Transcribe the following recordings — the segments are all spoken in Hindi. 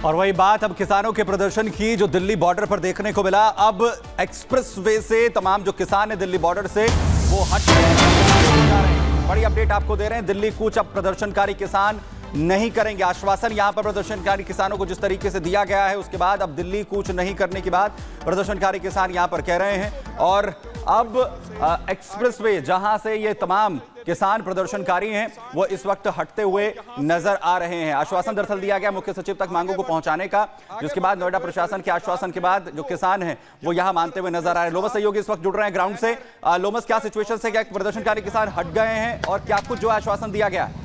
और वही बात अब किसानों के प्रदर्शन की जो दिल्ली बॉर्डर पर देखने को मिला। अब एक्सप्रेस वे से तमाम जो किसान है दिल्ली बॉर्डर से वो हट रहे हैं। बड़ी अपडेट आपको दे रहे हैं, दिल्ली कूच अब प्रदर्शनकारी किसान नहीं करेंगे। आश्वासन यहां पर प्रदर्शनकारी किसानों को जिस तरीके से दिया गया है उसके बाद अब दिल्ली कूच नहीं करने की बात प्रदर्शनकारी किसान यहां पर कह रहे हैं। और अब एक्सप्रेसवे जहां से ये तमाम किसान प्रदर्शनकारी हैं वो इस वक्त हटते हुए नजर आ रहे हैं। आश्वासन दरअसल दिया गया मुख्य सचिव तक मांगों को पहुंचाने का, जिसके बाद नोएडा प्रशासन के आश्वासन के बाद जो किसान हैं वो यहां मानते हुए नजर आ रहे हैं। लोमस सहयोगी इस वक्त जुड़ रहे हैं ग्राउंड से। लोमस, क्या सिचुएशन है, क्या प्रदर्शनकारी किसान हट गए हैं और क्या कुछ जो आश्वासन दिया गया है?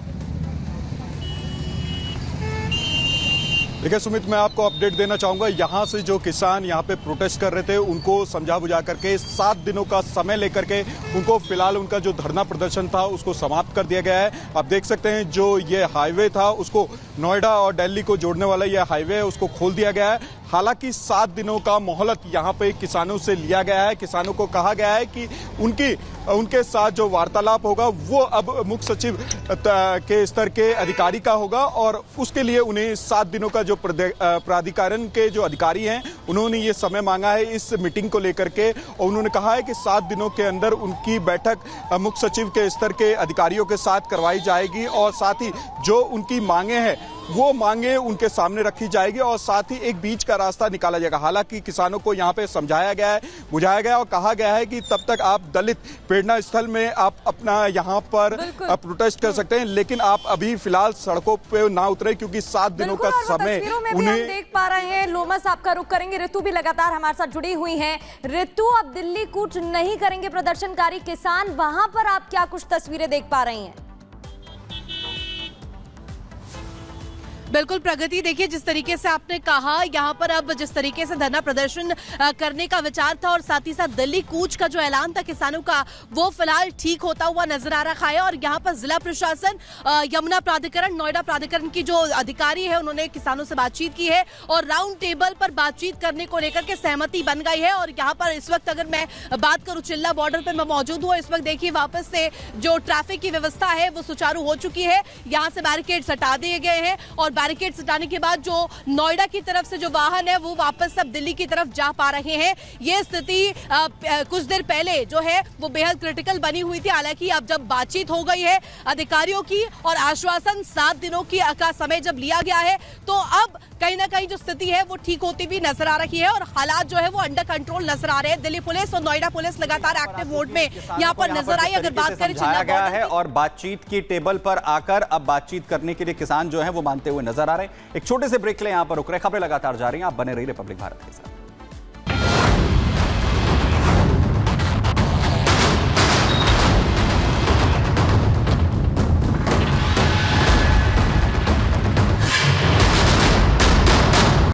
देखिए सुमित, मैं आपको अपडेट देना चाहूंगा। यहाँ से जो किसान यहाँ पे प्रोटेस्ट कर रहे थे उनको समझा बुझा करके 7 दिनों का समय लेकर के उनको फिलहाल उनका जो धरना प्रदर्शन था उसको समाप्त कर दिया गया है। आप देख सकते हैं जो ये हाईवे था उसको नोएडा और दिल्ली को जोड़ने वाला ये हाईवे है उसको खोल दिया गया है। हालांकि 7 दिनों का मोहलत यहाँ पे किसानों से लिया गया है। किसानों को कहा गया है कि उनके साथ जो वार्तालाप होगा वो अब मुख्य सचिव के स्तर के अधिकारी का होगा और उसके लिए उन्हें 7 दिनों का जो प्राधिकरण के जो अधिकारी हैं उन्होंने ये समय मांगा है इस मीटिंग को लेकर के। और उन्होंने कहा है कि 7 दिनों के अंदर उनकी बैठक मुख्य सचिव के स्तर के अधिकारियों के साथ करवाई जाएगी और साथ ही जो उनकी मांगे हैं वो मांगे उनके सामने रखी जाएगी और साथ ही एक बीच का रास्ता निकाला जाएगा। हालांकि किसानों को यहाँ पे समझाया गया है, बुझाया गया और कहा गया है कि तब तक आप दलित प्रेरणा स्थल में आप अपना यहाँ पर प्रोटेस्ट कर सकते हैं, लेकिन आप अभी फिलहाल सड़कों पे ना उतरे क्योंकि 7 दिनों का समय उन्हें देख पा रहे हैं। लोमस, आपका रुख करेंगे। ऋतु भी लगातार हमारे साथ जुड़ी हुई है। ऋतु, अब दिल्ली कूच नहीं करेंगे प्रदर्शनकारी किसान, वहां पर आप क्या कुछ तस्वीरें देख पा रही हैं? बिल्कुल प्रगति, देखिए जिस तरीके से आपने कहा यहाँ पर अब जिस तरीके से धरना प्रदर्शन करने का विचार था और साथ ही साथ दिल्ली कूच का जो ऐलान था किसानों का वो फिलहाल ठीक होता हुआ नजर आ रहा है। और यहाँ पर जिला प्रशासन, यमुना प्राधिकरण, नोएडा प्राधिकरण की जो अधिकारी है उन्होंने किसानों से बातचीत की है और राउंड टेबल पर बातचीत करने को लेकर के सहमति बन गई है। और यहाँ पर इस वक्त अगर मैं बात करूँ चिल्ला बॉर्डर पर मैं मौजूद हूँ, इस वक्त देखिए वापस से जो ट्रैफिक की व्यवस्था है वो सुचारू हो चुकी है। यहाँ से बैरिकेड्स हटा दिए गए हैं और बैरिकेड्स हटाने के बाद जो नोएडा की तरफ से जो वाहन है वो वापस सब दिल्ली की तरफ जा पा रहे हैं। ये स्थिति कुछ देर पहले जो है वो बेहद क्रिटिकल बनी हुई थी। हालांकि अब जब बातचीत हो गई है अधिकारियों की और आश्वासन 7 दिनों का समय जब लिया गया है तो अब कहीं ना कहीं जो स्थिति है वो ठीक होती हुई नजर आ रही है और हालात जो है वो अंडर कंट्रोल नजर आ रहे हैं। दिल्ली पुलिस और नोएडा पुलिस लगातार एक्टिव मोड में यहाँ पर नजर आई। अगर बात करें समझाया गया है और बातचीत की टेबल पर आकर अब बातचीत करने के लिए किसान जो है वो मानते हुए नजर आ रहे हैं। एक छोटे से ब्रेक ले यहाँ पर रुक रहे, खबरें लगातार जा रही हैं, आप बने रहिए रिपब्लिक भारत के साथ।